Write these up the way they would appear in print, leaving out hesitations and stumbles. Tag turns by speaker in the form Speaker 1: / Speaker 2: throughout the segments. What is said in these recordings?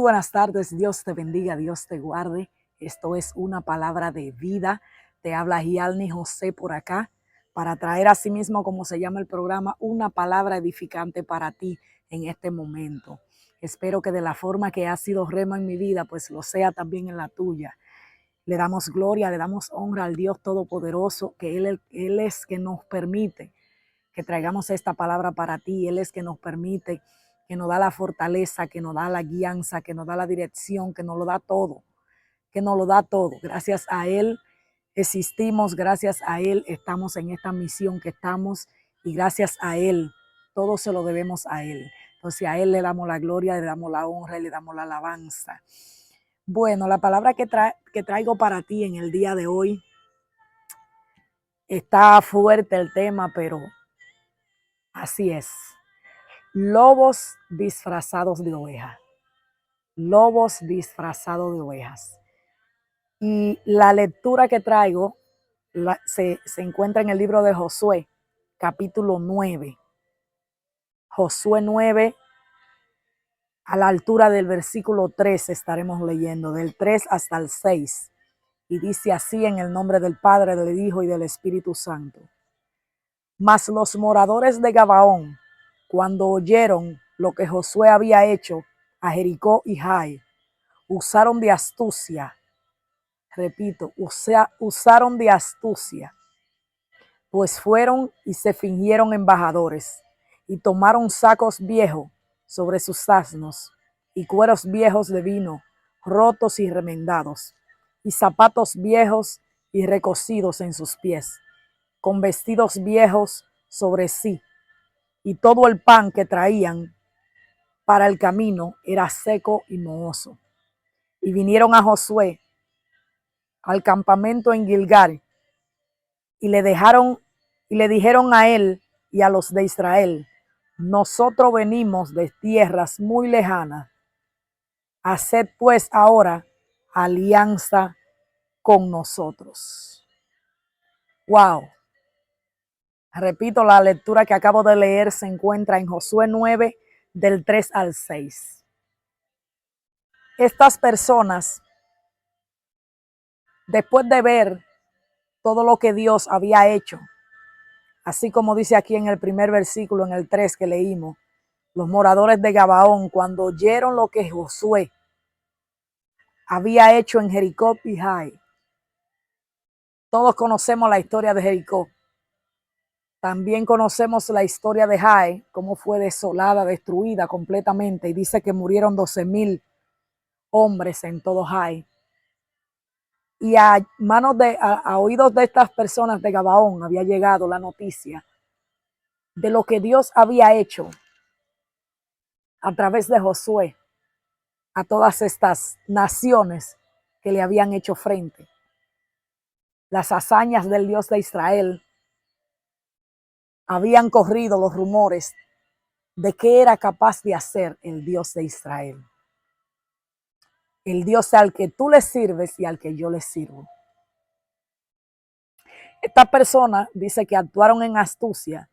Speaker 1: buenas tardes, Dios te bendiga, Dios te guarde. Esto es una palabra de vida. Te habla Gialni José por acá para traer a sí mismo, como se llama el programa, una palabra edificante para ti en este momento. Espero que de la forma que ha sido rema en mi vida, pues lo sea también en la tuya. Le damos gloria, le damos honra al Dios Todopoderoso, que Él es que nos permite que traigamos esta palabra para ti. Él es que nos permite, que nos da la fortaleza, que nos da la guianza, que nos da la dirección, que nos lo da todo, que nos lo da todo. Gracias a Él existimos, gracias a Él estamos en esta misión que estamos y gracias a Él todo se lo debemos a Él. Entonces a Él le damos la gloria, le damos la honra y le damos la alabanza. Bueno, la palabra que traigo para ti en el día de hoy, está fuerte el tema, pero así es. Lobos disfrazados de ovejas. Lobos disfrazados de ovejas. Y la lectura que traigo se encuentra en el libro de Josué, capítulo 9. Josué 9, a la altura del versículo 3 estaremos leyendo, del 3 hasta el 6. Y dice así: en el nombre del Padre, del Hijo y del Espíritu Santo. Mas los moradores de Gabaón, cuando oyeron lo que Josué había hecho a Jericó y Jai, usaron de astucia. Repito, usaron de astucia, pues fueron y se fingieron embajadores y tomaron sacos viejos sobre sus asnos y cueros viejos de vino, rotos y remendados, y zapatos viejos y recocidos en sus pies, con vestidos viejos sobre sí, y todo el pan que traían para el camino era seco y mohoso. Y vinieron a Josué al campamento en Gilgal, y le dijeron a él y a los de Israel: nosotros venimos de tierras muy lejanas, haced pues ahora alianza con nosotros. Wow. Repito, la lectura que acabo de leer se encuentra en Josué 9, del 3 al 6. Estas personas, después de ver todo lo que Dios había hecho, así como dice aquí en el primer versículo, en el 3 que leímos, los moradores de Gabaón, cuando oyeron lo que Josué había hecho en Jericó y Jai. Todos conocemos la historia de Jericó. También conocemos la historia de Jai, cómo fue desolada, destruida completamente. Y dice que murieron 12,000 hombres en todo Jai. Y a oídos de estas personas de Gabaón había llegado la noticia de lo que Dios había hecho a través de Josué a todas estas naciones que le habían hecho frente. Las hazañas del Dios de Israel. Habían corrido los rumores de qué era capaz de hacer el Dios de Israel. El Dios al que tú le sirves y al que yo le sirvo. Estas personas, dice que actuaron en astucia,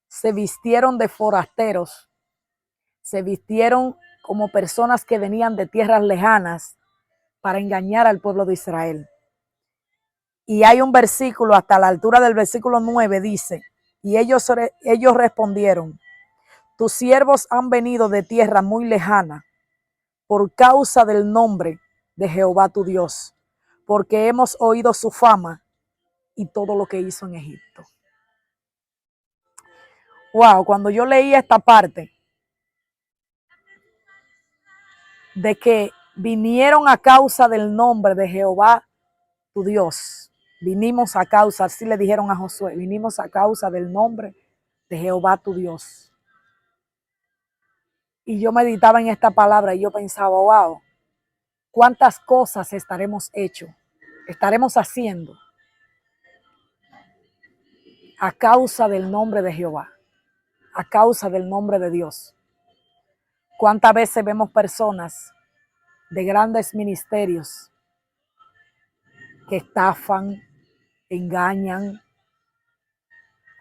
Speaker 1: se vistieron de forasteros, se vistieron como personas que venían de tierras lejanas para engañar al pueblo de Israel. Y hay un versículo, hasta la altura del versículo 9, dice: y ellos respondieron: tus siervos han venido de tierra muy lejana por causa del nombre de Jehová tu Dios, porque hemos oído su fama y todo lo que hizo en Egipto. Wow, cuando yo leía esta parte de que vinieron a causa del nombre de Jehová tu Dios, vinimos a causa, así le dijeron a Josué, vinimos a causa del nombre de Jehová tu Dios. Y yo meditaba en esta palabra y yo pensaba, wow, cuántas cosas estaremos haciendo a causa del nombre de Jehová, a causa del nombre de Dios. Cuántas veces vemos personas de grandes ministerios que estafan, engañan,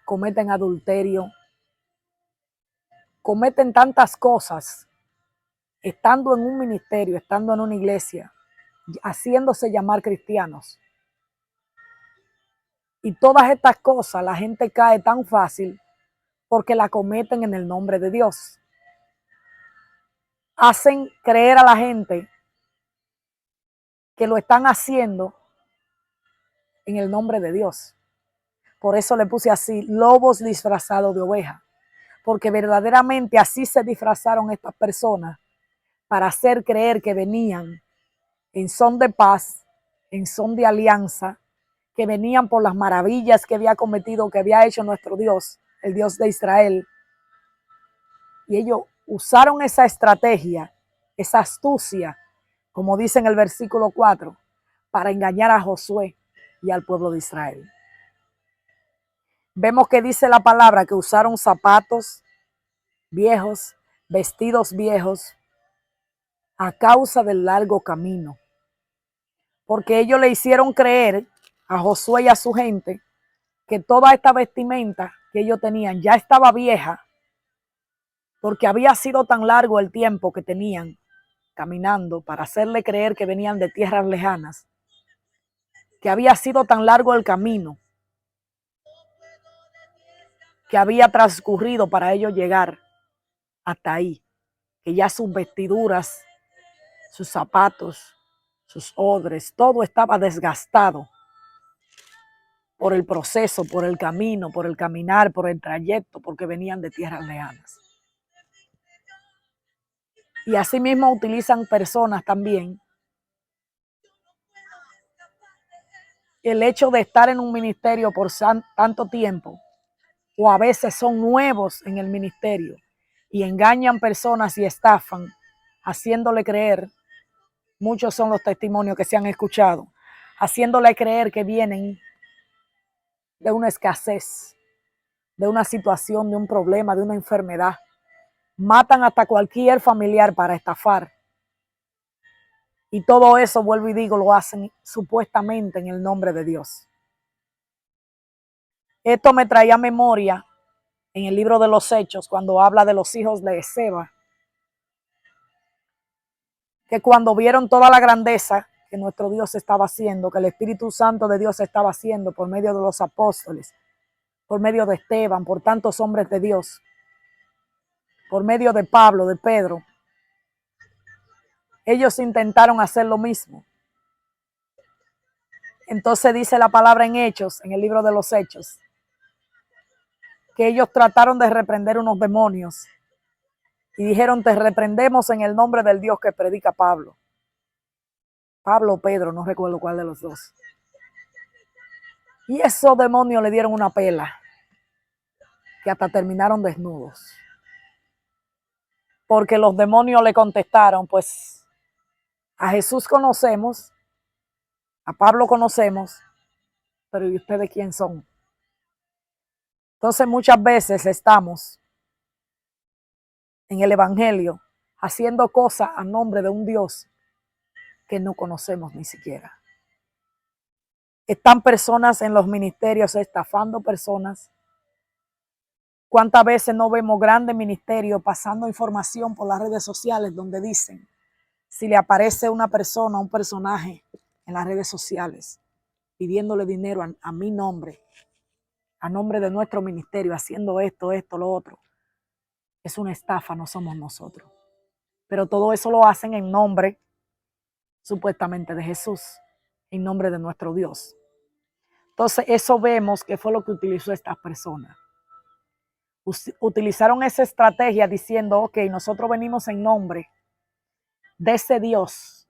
Speaker 1: cometen adulterio, cometen tantas cosas estando en un ministerio, estando en una iglesia, haciéndose llamar cristianos. Y todas estas cosas la gente cae tan fácil porque la cometen en el nombre de Dios. Hacen creer a la gente que lo están haciendo en el nombre de Dios. Por eso le puse así, lobos disfrazados de oveja, porque verdaderamente así se disfrazaron estas personas para hacer creer que venían en son de paz, en son de alianza, que venían por las maravillas que había cometido, que había hecho nuestro Dios, el Dios de Israel. Y ellos usaron esa estrategia, esa astucia, como dice en el versículo 4, para engañar a Josué y al pueblo de Israel. Vemos que dice la palabra que usaron zapatos viejos, vestidos viejos, a causa del largo camino. Porque ellos le hicieron creer a Josué y a su gente que toda esta vestimenta que ellos tenían ya estaba vieja, porque había sido tan largo el tiempo que tenían caminando para hacerle creer que venían de tierras lejanas, que había sido tan largo el camino que había transcurrido para ellos llegar hasta ahí, que ya sus vestiduras, sus zapatos, sus odres, todo estaba desgastado por el proceso, por el camino, por el caminar, por el trayecto, porque venían de tierras lejanas. Y asimismo utilizan personas también el hecho de estar en un ministerio por tanto tiempo, o a veces son nuevos en el ministerio y engañan personas y estafan, haciéndole creer, muchos son los testimonios que se han escuchado, haciéndole creer que vienen de una escasez, de una situación, de un problema, de una enfermedad. Matan hasta cualquier familiar para estafar. Y todo eso, vuelvo y digo, lo hacen supuestamente en el nombre de Dios. Esto me traía memoria en el libro de los Hechos, cuando habla de los hijos de Seba, que cuando vieron toda la grandeza que nuestro Dios estaba haciendo, que el Espíritu Santo de Dios estaba haciendo por medio de los apóstoles, por medio de Esteban, por tantos hombres de Dios, por medio de Pablo, de Pedro, ellos intentaron hacer lo mismo. Entonces dice la palabra en Hechos, en el libro de los Hechos, que ellos trataron de reprender unos demonios y dijeron, te reprendemos en el nombre del Dios que predica Pablo. Pablo o Pedro, no recuerdo cuál de los dos. Y esos demonios le dieron una pela, que hasta terminaron desnudos. Porque los demonios le contestaron, pues a Jesús conocemos, a Pablo conocemos, pero ¿y ustedes quién son? Entonces muchas veces estamos en el evangelio haciendo cosas a nombre de un Dios que no conocemos ni siquiera. Están personas en los ministerios estafando personas. ¿Cuántas veces no vemos grandes ministerios pasando información por las redes sociales donde dicen, si le aparece una persona, un personaje en las redes sociales, pidiéndole dinero a mi nombre, a nombre de nuestro ministerio, haciendo esto, lo otro, es una estafa, no somos nosotros. Pero todo eso lo hacen en nombre, supuestamente, de Jesús, en nombre de nuestro Dios. Entonces, eso vemos que fue lo que utilizó estas personas. Utilizaron esa estrategia diciendo, ok, nosotros venimos en nombre de ese Dios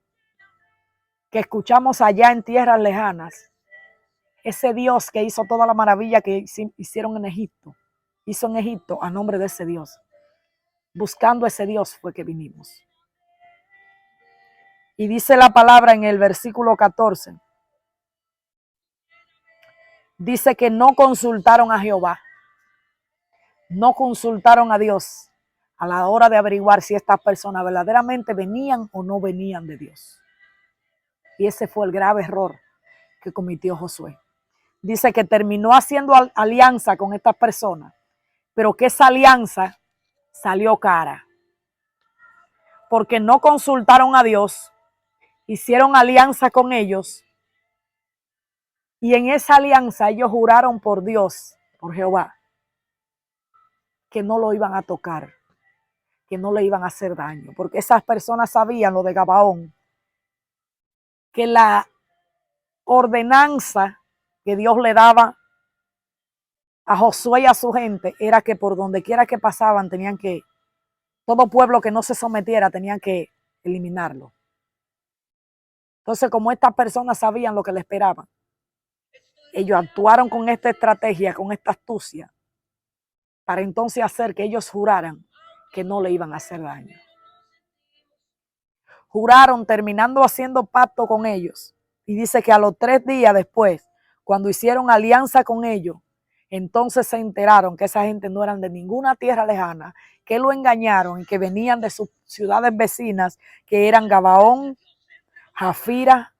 Speaker 1: que escuchamos allá en tierras lejanas, ese Dios que hizo toda la maravilla que hicieron en Egipto, hizo en Egipto a nombre de ese Dios. Buscando ese Dios fue que vinimos. Y dice la palabra en el versículo 14, dice que no consultaron a Jehová, no consultaron a Dios a la hora de averiguar si estas personas verdaderamente venían o no venían de Dios. Y ese fue el grave error que cometió Josué. Dice que terminó haciendo alianza con estas personas, pero que esa alianza salió cara. porque no consultaron a Dios, hicieron alianza con ellos, y en esa alianza ellos juraron por Dios, por Jehová, que no lo iban a tocar, que no le iban a hacer daño, porque esas personas sabían lo de Gabaón, que la ordenanza que Dios le daba a Josué y a su gente era que por donde quiera que pasaban tenían que, todo pueblo que no se sometiera tenían que eliminarlo. Entonces, como estas personas sabían lo que le esperaban, ellos actuaron con esta estrategia, con esta astucia, para entonces hacer que ellos juraran que no le iban a hacer daño. Juraron terminando haciendo pacto con ellos. Y dice que a los 3 días después, cuando hicieron alianza con ellos, entonces se enteraron que esa gente no eran de ninguna tierra lejana, que lo engañaron y que venían de sus ciudades vecinas, que eran Gabaón, Jafira,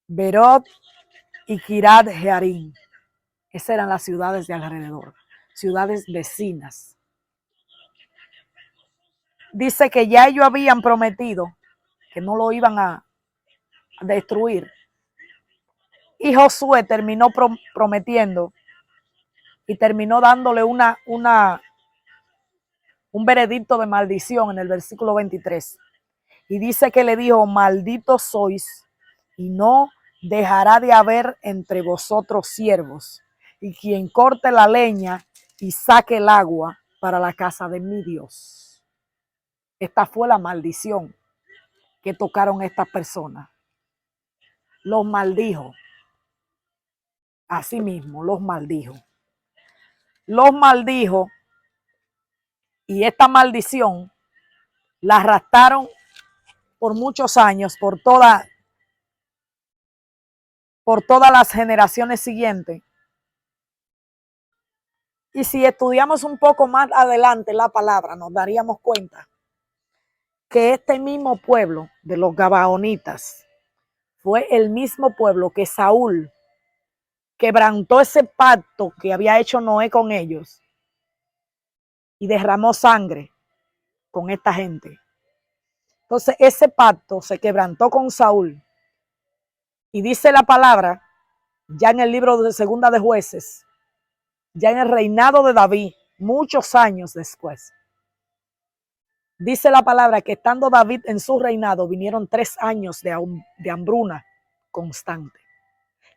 Speaker 1: Berot y Kiriat Jearim. Esas eran las ciudades de alrededor, ciudades vecinas. Dice que ya ellos habían prometido que no lo iban a destruir. Y Josué terminó prometiendo y terminó dándole un veredicto de maldición en el versículo 23. Y dice que le dijo: malditos sois, y no dejará de haber entre vosotros siervos, y quien corte la leña y saque el agua para la casa de mi Dios. Esta fue la maldición que tocaron estas personas. Los maldijo. Así mismo, los maldijo. Los maldijo, y esta maldición la arrastraron por muchos años, por todas las generaciones siguientes. Y si estudiamos un poco más adelante la palabra, nos daríamos cuenta que este mismo pueblo de los Gabaonitas fue el mismo pueblo que Saúl quebrantó ese pacto que había hecho Noé con ellos y derramó sangre con esta gente. Entonces ese pacto se quebrantó con Saúl, y dice la palabra ya en el libro de Segunda de Jueces, ya en el reinado de David, muchos años después, dice la palabra que estando David en su reinado vinieron 3 años de hambruna constante,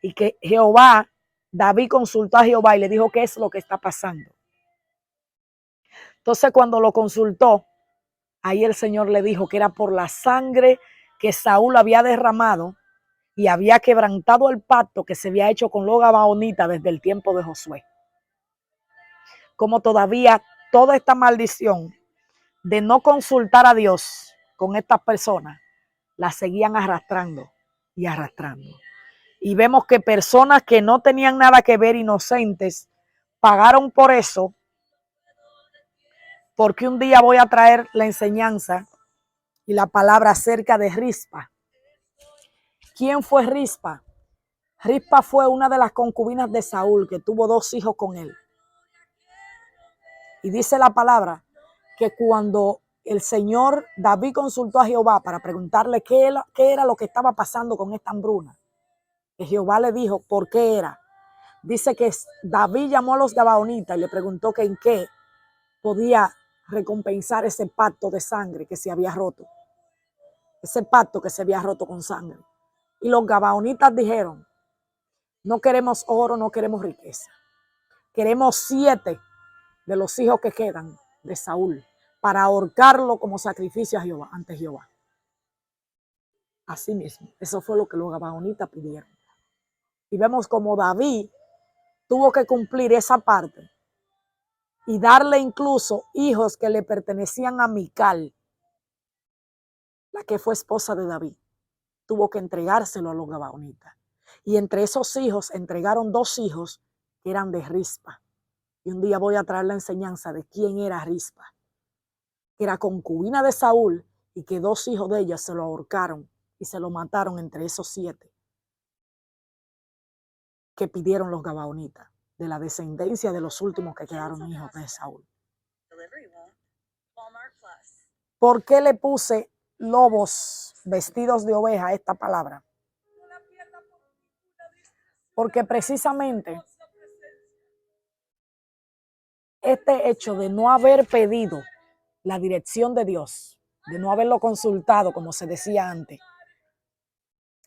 Speaker 1: y que David consultó a Jehová y le dijo: ¿qué es lo que está pasando? Entonces cuando lo consultó, ahí el Señor le dijo que era por la sangre que Saúl había derramado y había quebrantado el pacto que se había hecho con los Gabaonitas desde el tiempo de Josué. Como todavía toda esta maldición de no consultar a Dios con estas personas, la seguían arrastrando y arrastrando. Y vemos que personas que no tenían nada que ver, inocentes, pagaron por eso, porque un día voy a traer la enseñanza y la palabra acerca de Rispa. ¿Quién fue Rispa? Rispa fue una de las concubinas de Saúl, que tuvo 2 hijos con él. Y dice la palabra que cuando el Señor David consultó a Jehová para preguntarle qué era lo que estaba pasando con esta hambruna, que Jehová le dijo por qué era. Dice que David llamó a los Gabaonitas y le preguntó que en qué podía recompensar ese pacto de sangre que se había roto. Ese pacto que se había roto con sangre. Y los Gabaonitas dijeron: no queremos oro, no queremos riqueza. Queremos 7 de los hijos que quedan de Saúl para ahorcarlo como sacrificio a Jehová, ante Jehová. Así mismo, eso fue lo que los Gabaonitas pidieron. Y vemos como David tuvo que cumplir esa parte y darle incluso hijos que le pertenecían a Mical, la que fue esposa de David. Tuvo que entregárselo a los Gabaonitas. Y entre esos hijos entregaron 2 hijos que eran de Rispa. Y un día voy a traer la enseñanza de quién era Rispa, que era concubina de Saúl, y que 2 hijos de ella se lo ahorcaron y se lo mataron entre esos 7 que pidieron los Gabaonitas, de la descendencia de los últimos que quedaron hijos de Saúl. ¿Por qué le puse lobos vestidos de oveja esta palabra? Porque precisamente este hecho de no haber pedido la dirección de Dios, de no haberlo consultado, como se decía antes,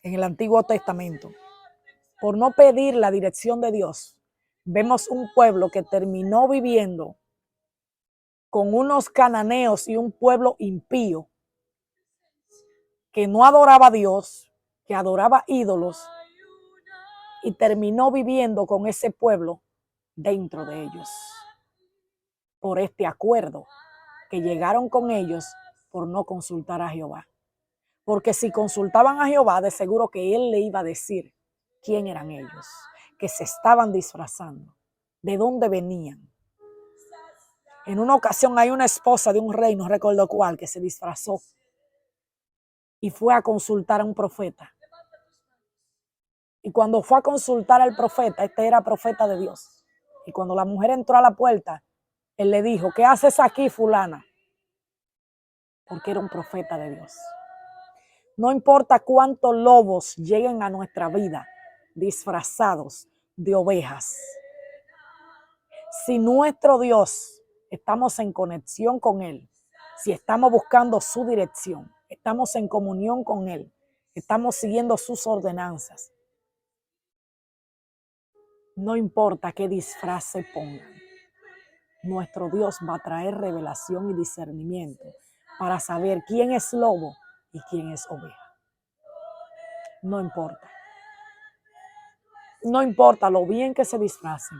Speaker 1: en el Antiguo Testamento, por no pedir la dirección de Dios, vemos un pueblo que terminó viviendo con unos cananeos y un pueblo impío que no adoraba a Dios, que adoraba ídolos, y terminó viviendo con ese pueblo dentro de ellos, por este acuerdo que llegaron con ellos por no consultar a Jehová. Porque si consultaban a Jehová, de seguro que él le iba a decir quién eran ellos, que se estaban disfrazando, de dónde venían. En una ocasión hay una esposa de un rey, no recuerdo cuál, que se disfrazó y fue a consultar a un profeta. Y cuando fue a consultar al profeta, este era profeta de Dios. Y cuando la mujer entró a la puerta, él le dijo, ¿qué haces aquí, fulana? Porque era un profeta de Dios. No importa cuántos lobos lleguen a nuestra vida disfrazados de ovejas. Si nuestro Dios estamos en conexión con Él, si estamos buscando su dirección, estamos en comunión con Él, estamos siguiendo sus ordenanzas, no importa qué disfraz se pongan, nuestro Dios va a traer revelación y discernimiento para saber quién es lobo y quién es oveja. No importa. No importa lo bien que se disfracen.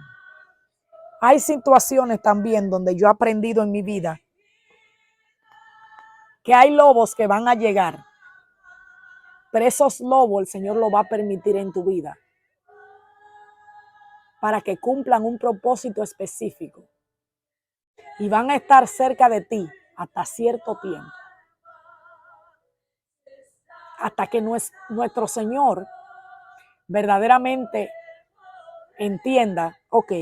Speaker 1: Hay situaciones también donde yo he aprendido en mi vida que hay lobos que van a llegar, pero esos lobos el Señor lo va a permitir en tu vida para que cumplan un propósito específico y van a estar cerca de ti hasta cierto tiempo, hasta que nuestro Señor verdaderamente entienda, ok,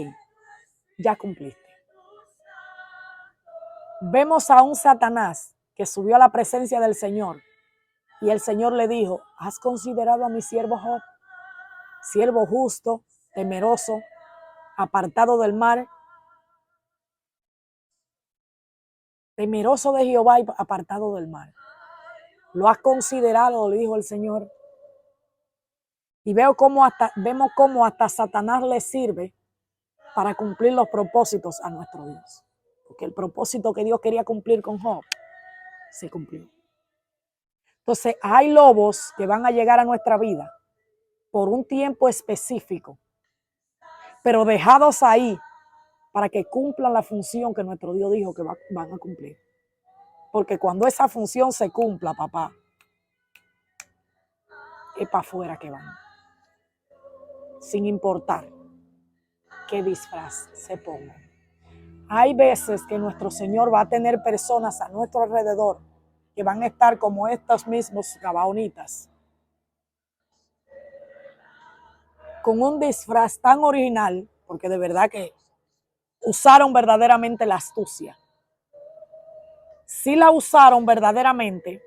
Speaker 1: ya cumpliste. Vemos a un Satanás que subió a la presencia del Señor y el Señor le dijo, ¿has considerado a mi siervo Job? Siervo justo, temeroso, apartado del mal, temeroso de Jehová y apartado del mal. ¿Lo has considerado? Le dijo el Señor. Y vemos cómo hasta Satanás le sirve para cumplir los propósitos a nuestro Dios. Porque el propósito que Dios quería cumplir con Job se cumplió. Entonces hay lobos que van a llegar a nuestra vida por un tiempo específico, pero dejados ahí para que cumplan la función que nuestro Dios dijo que van a cumplir. Porque cuando esa función se cumpla, papá, es para afuera que van. Sin importar qué disfraz se pongan. Hay veces que nuestro Señor va a tener personas a nuestro alrededor que van a estar como estos mismos gabaonitas, con un disfraz tan original, porque de verdad que usaron verdaderamente la astucia. Sí la usaron verdaderamente,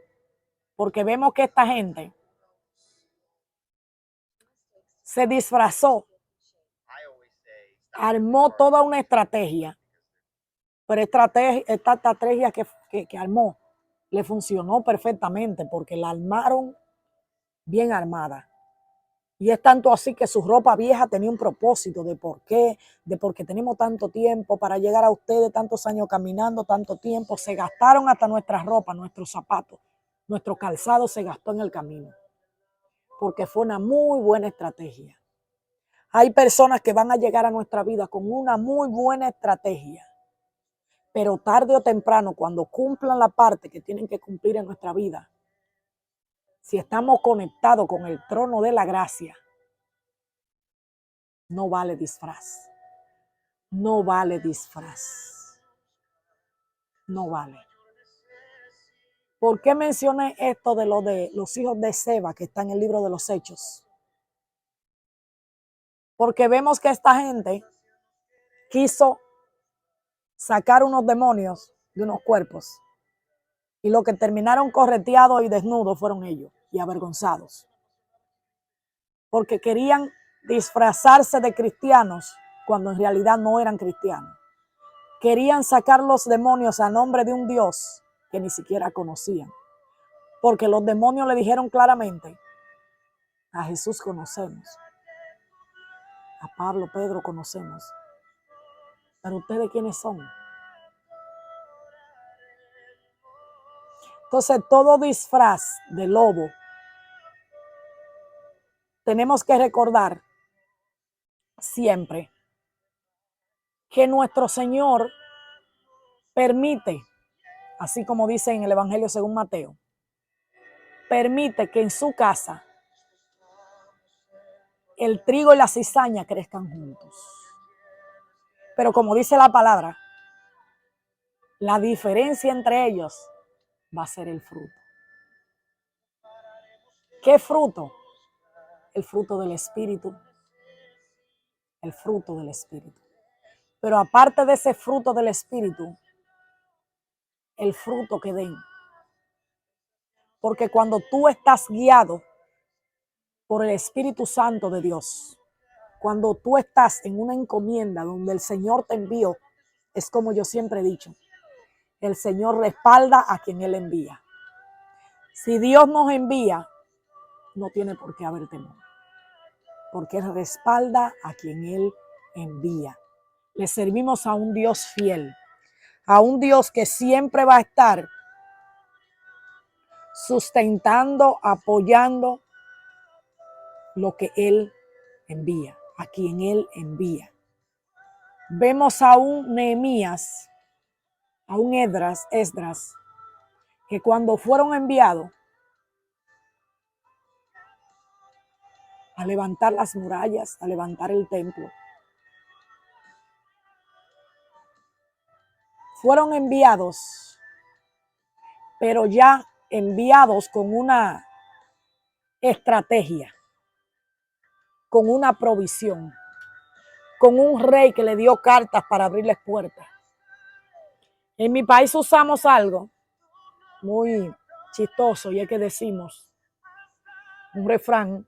Speaker 1: porque vemos que esta gente se disfrazó, armó toda una estrategia, pero esta estrategia que armó le funcionó perfectamente porque la armaron bien armada. Y es tanto así que su ropa vieja tenía un propósito de por qué, de por qué tenemos tanto tiempo para llegar a ustedes, tantos años caminando, tanto tiempo. Se gastaron hasta nuestras ropas, nuestros zapatos, nuestro calzado se gastó en el camino, porque fue una muy buena estrategia. Hay personas que van a llegar a nuestra vida con una muy buena estrategia, pero tarde o temprano, cuando cumplan la parte que tienen que cumplir en nuestra vida, si estamos conectados con el trono de la gracia, no vale disfraz. No vale disfraz. No vale. ¿Por qué mencioné esto de los hijos de Seba que está en el libro de los Hechos? Porque vemos que esta gente quiso sacar unos demonios de unos cuerpos. Y los que terminaron correteados y desnudos fueron ellos y avergonzados. Porque querían disfrazarse de cristianos cuando en realidad no eran cristianos. Querían sacar los demonios a nombre de un Dios que ni siquiera conocían. Porque los demonios le dijeron claramente, a Jesús conocemos, a Pablo, Pedro conocemos, pero ¿ustedes quiénes son? Entonces todo disfraz de lobo, tenemos que recordar siempre que nuestro Señor permite, así como dice en el Evangelio según Mateo, permite que en su casa el trigo y la cizaña crezcan juntos. Pero como dice la palabra, la diferencia entre ellos va a ser el fruto. ¿Qué fruto? El fruto del Espíritu. El fruto del Espíritu. Pero aparte de ese fruto del Espíritu, el fruto que den. Porque cuando tú estás guiado por el Espíritu Santo de Dios, cuando tú estás en una encomienda donde el Señor te envió, es como yo siempre he dicho, el Señor respalda a quien Él envía. Si Dios nos envía, no tiene por qué haber temor, porque Él respalda a quien Él envía. Le servimos a un Dios fiel, a un Dios que siempre va a estar sustentando, apoyando lo que Él envía, a quien Él envía. Vemos a un Nehemías, a un Esdras, que cuando fueron enviados a levantar las murallas, a levantar el templo, fueron enviados, pero ya enviados con una estrategia, con una provisión, con un rey que le dio cartas para abrirles puertas. En mi país usamos algo muy chistoso y es que decimos un refrán,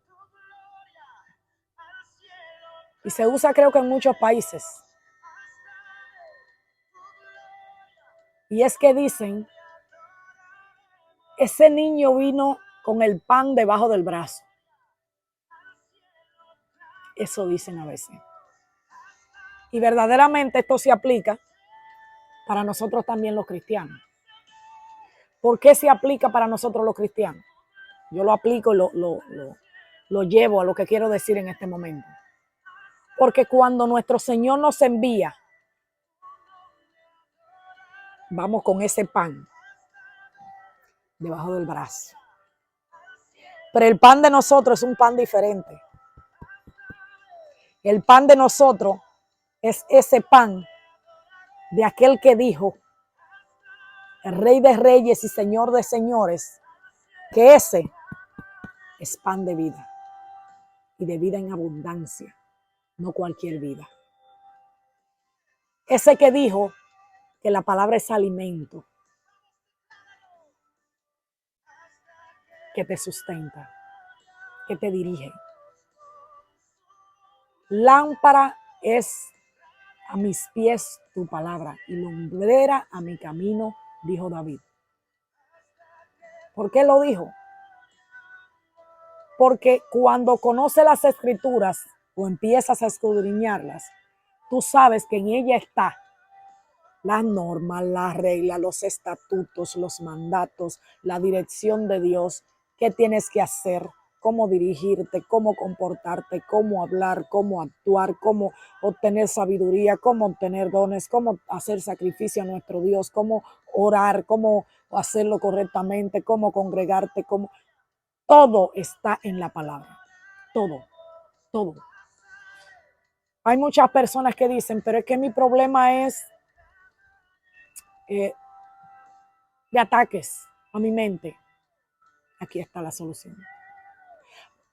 Speaker 1: y se usa creo que en muchos países, y es que dicen, ese niño vino con el pan debajo del brazo. Eso dicen a veces. Y verdaderamente esto se aplica para nosotros también los cristianos. ¿Por qué se aplica para nosotros los cristianos? Yo lo aplico y lo llevo a lo que quiero decir en este momento. Porque cuando nuestro Señor nos envía, vamos con ese pan debajo del brazo. Pero el pan de nosotros es un pan diferente. El pan de nosotros es ese pan de aquel que dijo, el Rey de Reyes y Señor de Señores, que ese es pan de vida y de vida en abundancia, no cualquier vida. Ese que dijo que la palabra es alimento, que te sustenta, que te dirige. Lámpara es a mis pies tu palabra y lumbrera a mi camino, dijo David. ¿Por qué lo dijo? Porque cuando conoces las escrituras o empiezas a escudriñarlas, tú sabes que en ella está las normas, las reglas, los estatutos, los mandatos, la dirección de Dios, qué tienes que hacer, cómo dirigirte, cómo comportarte, cómo hablar, cómo actuar, cómo obtener sabiduría, cómo obtener dones, cómo hacer sacrificio a nuestro Dios, cómo orar, cómo hacerlo correctamente, cómo congregarte, cómo... Todo está en la palabra, todo, todo. Hay muchas personas que dicen, pero es que mi problema es de ataques a mi mente. Aquí está la solución.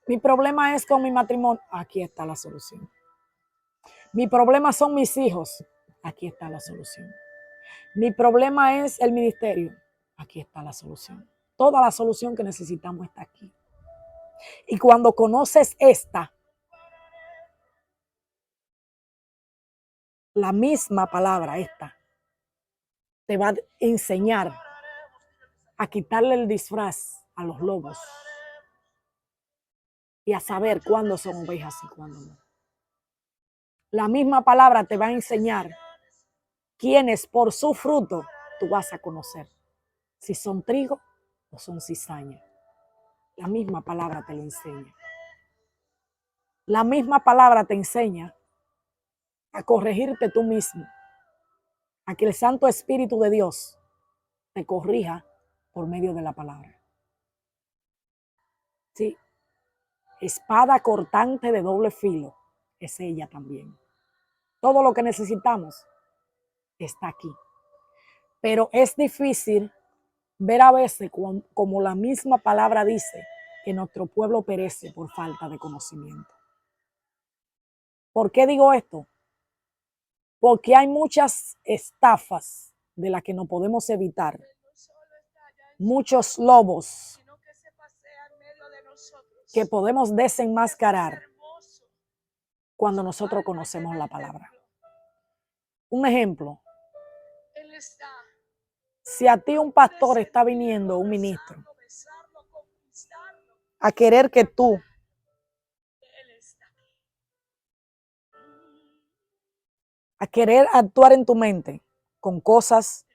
Speaker 1: Mi problema es con mi matrimonio. Aquí está la solución. Mi problema son mis hijos. Aquí está la solución. Mi problema es el ministerio. Aquí está la solución. Toda la solución que necesitamos está aquí. Y cuando conoces esta, la misma palabra esta, te va a enseñar a quitarle el disfraz a los lobos y a saber cuándo son ovejas y cuándo no. La misma palabra te va a enseñar quiénes por su fruto tú vas a conocer. Si son trigo o son cizaña. La misma palabra te lo enseña. La misma palabra te enseña a corregirte tú mismo, a que el Santo Espíritu de Dios te corrija por medio de la palabra. Sí, espada cortante de doble filo es ella también. Todo lo que necesitamos está aquí. Pero es difícil ver a veces como la misma palabra dice que nuestro pueblo perece por falta de conocimiento. ¿Por qué digo esto? Porque hay muchas estafas de las que no podemos evitar. Muchos lobos que podemos desenmascarar cuando nosotros conocemos la palabra. Un ejemplo. Si a ti un pastor está viniendo, un ministro, a querer que tú a querer actuar en tu mente con cosas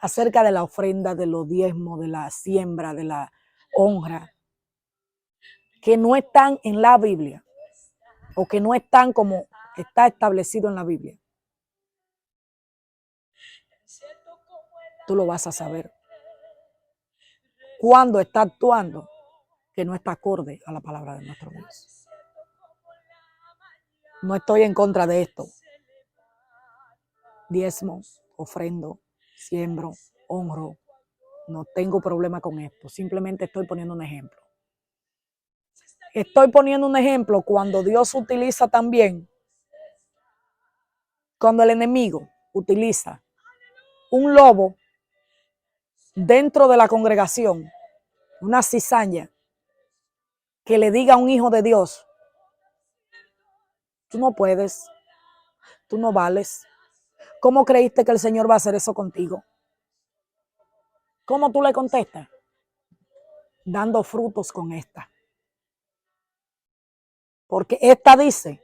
Speaker 1: acerca de la ofrenda, de los diezmos, de la siembra, de la honra, que no están en la Biblia o que no están como está establecido en la Biblia, tú lo vas a saber cuando está actuando que no está acorde a la palabra de nuestro Dios. No estoy en contra de esto. Diezmo, ofrendo, siembro, honro. No tengo problema con esto. Simplemente estoy poniendo un ejemplo. Estoy poniendo un ejemplo cuando Dios utiliza también, cuando el enemigo utiliza un lobo dentro de la congregación, una cizaña, que le diga a un hijo de Dios, tú no puedes, tú no vales. ¿Cómo creíste que el Señor va a hacer eso contigo? ¿Cómo tú le contestas? Dando frutos con esta. Porque esta dice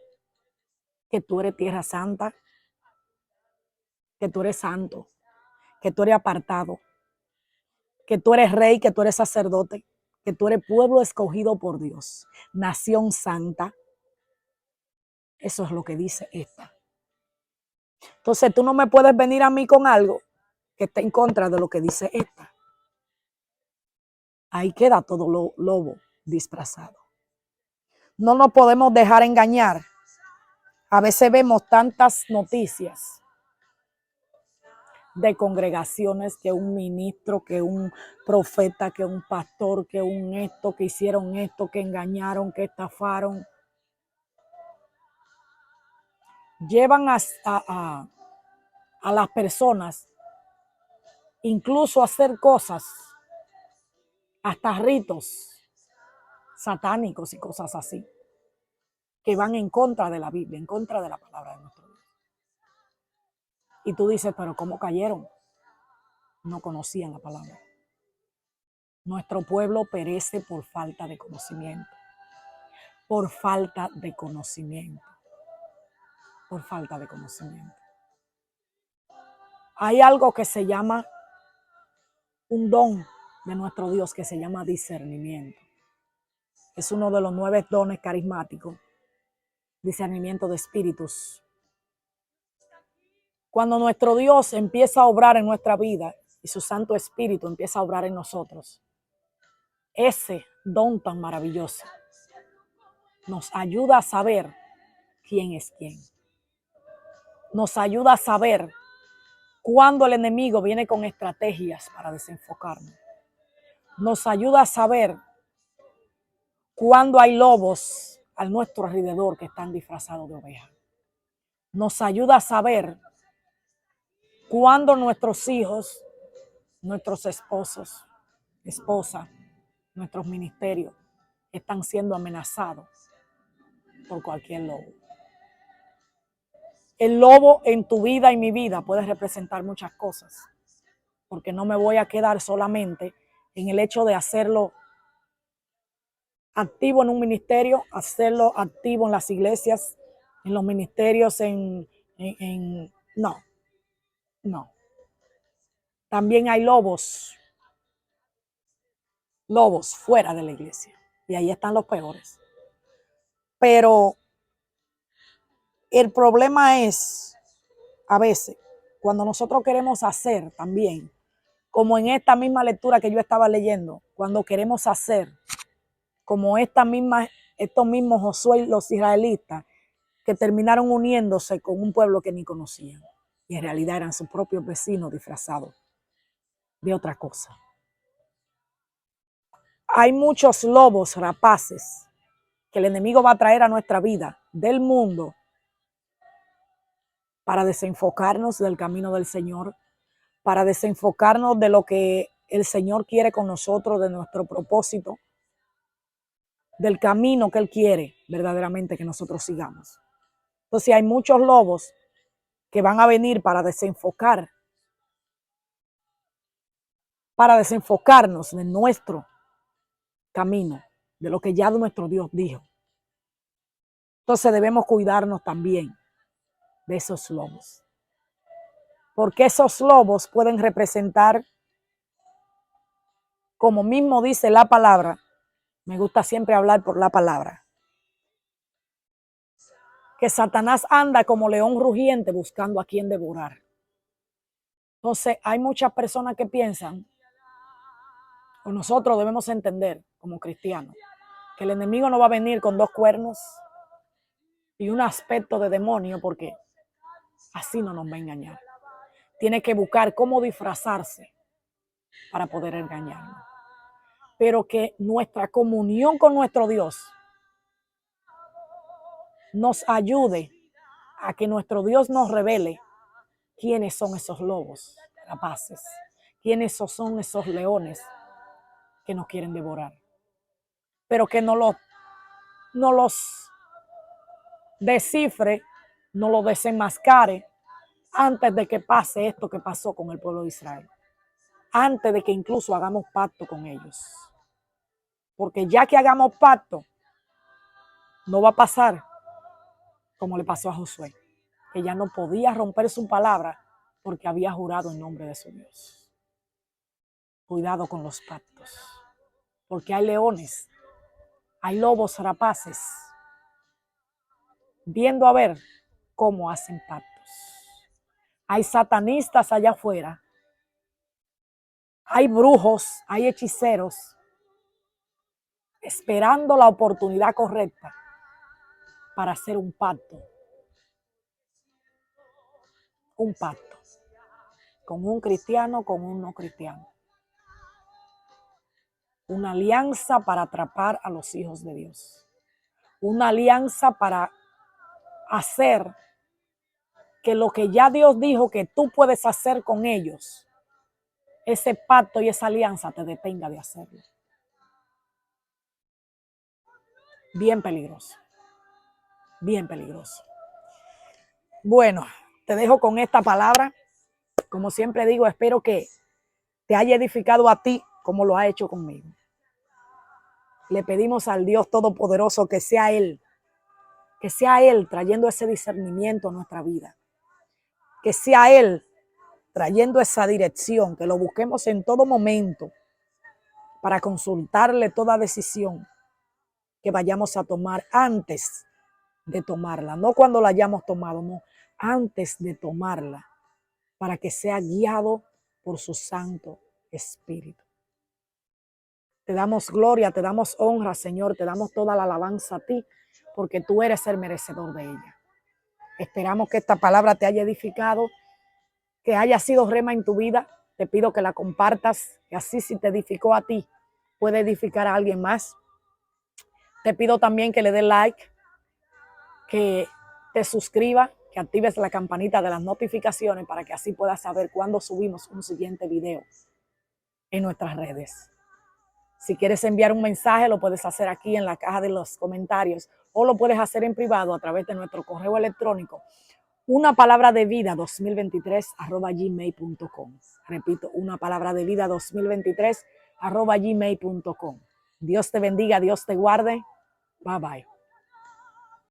Speaker 1: que tú eres tierra santa, que tú eres santo, que tú eres apartado, que tú eres rey, que tú eres sacerdote, que tú eres pueblo escogido por Dios, nación santa. Eso es lo que dice esta. Entonces tú no me puedes venir a mí con algo que esté en contra de lo que dice esta. Ahí queda todo lo lobo disfrazado. No nos podemos dejar engañar. A veces vemos tantas noticias de congregaciones, que un ministro, que un profeta, que un pastor, que un esto, que hicieron esto, que engañaron, que estafaron. Llevan a las personas incluso a hacer cosas, hasta ritos satánicos y cosas así, que van en contra de la Biblia, en contra de la palabra de nuestro Dios. Y tú dices, pero ¿cómo cayeron? No conocían la palabra. Nuestro pueblo perece por falta de conocimiento. Por falta de conocimiento. Por falta de conocimiento. Hay algo que se llama un don de nuestro Dios que se llama discernimiento. Es uno de los 9 dones carismáticos. Discernimiento de espíritus. Cuando nuestro Dios empieza a obrar en nuestra vida y su Santo Espíritu empieza a obrar en nosotros, ese don tan maravilloso nos ayuda a saber quién es quién. Nos ayuda a saber cuándo el enemigo viene con estrategias para desenfocarnos. Nos ayuda a saber cuándo hay lobos a nuestro alrededor que están disfrazados de ovejas. Nos ayuda a saber cuándo nuestros hijos nuestros esposos, esposas, nuestros ministerios están siendo amenazados por cualquier lobo. El lobo en tu vida y mi vida puede representar muchas cosas, porque no me voy a quedar solamente en el hecho de hacerlo activo en un ministerio, hacerlo activo en las iglesias, en los ministerios, no. También hay lobos fuera de la iglesia, y ahí están los peores. Pero el problema es, a veces, cuando nosotros queremos hacer también, como en esta misma lectura que yo estaba leyendo, cuando queremos hacer, como estos mismos Josué y los israelitas, que terminaron uniéndose con un pueblo que ni conocían, y en realidad eran sus propios vecinos disfrazados de otra cosa. Hay muchos lobos rapaces que el enemigo va a traer a nuestra vida del mundo para desenfocarnos del camino del Señor, para desenfocarnos de lo que el Señor quiere con nosotros, de nuestro propósito, del camino que Él quiere verdaderamente que nosotros sigamos. Entonces hay muchos lobos que van a venir para desenfocarnos de nuestro camino, de lo que ya nuestro Dios dijo. Entonces debemos cuidarnos también de esos lobos, porque esos lobos pueden representar, como mismo dice la palabra, me gusta siempre hablar por la palabra, que Satanás anda como león rugiente buscando a quien devorar. Entonces hay muchas personas que piensan, o nosotros debemos entender como cristianos, que el enemigo no va a venir con 2 cuernos y un aspecto de demonio, porque así no nos va a engañar. Tiene que buscar cómo disfrazarse para poder engañarnos. Pero que nuestra comunión con nuestro Dios nos ayude a que nuestro Dios nos revele quiénes son esos lobos rapaces, quiénes son esos leones que nos quieren devorar. Pero que no los descifre, no los desenmascare antes de que pase esto que pasó con el pueblo de Israel. Antes de que incluso hagamos pacto con ellos. Porque ya que hagamos pacto, no va a pasar como le pasó a Josué, que ya no podía romper su palabra porque había jurado en nombre de su Dios. Cuidado con los pactos, porque hay leones, hay lobos rapaces, viendo a ver cómo hacen pactos. Hay satanistas allá afuera, hay brujos, hay hechiceros, esperando la oportunidad correcta para hacer un pacto con un cristiano, con un no cristiano. Una alianza para atrapar a los hijos de Dios. Una alianza para hacer que lo que ya Dios dijo que tú puedes hacer con ellos, ese pacto y esa alianza te detenga de hacerlo. Bien peligroso. Bien peligroso. Bueno, te dejo con esta palabra. Como siempre digo, espero que te haya edificado a ti como lo ha hecho conmigo. Le pedimos al Dios Todopoderoso que sea Él trayendo ese discernimiento a nuestra vida. Que sea Él trayendo esa dirección, que lo busquemos en todo momento para consultarle toda decisión que vayamos a tomar antes de tomarla. No cuando la hayamos tomado, no, antes de tomarla, para que sea guiado por su Santo Espíritu. Te damos gloria, te damos honra, Señor, te damos toda la alabanza a ti, porque tú eres el merecedor de ella. Esperamos que esta palabra te haya edificado, que haya sido rema en tu vida. Te pido que la compartas, que así si te edificó a ti, puede edificar a alguien más. Te pido también que le des like, que te suscribas, que actives la campanita de las notificaciones para que así puedas saber cuándo subimos un siguiente video. en nuestras redes. Si quieres enviar un mensaje, lo puedes hacer aquí en la caja de los comentarios o lo puedes hacer en privado a través de nuestro correo electrónico, una palabra de vida 2023@gmail.com. Repito, una palabra de vida 2023@gmail.com. Dios te bendiga, Dios te guarde. Bye bye.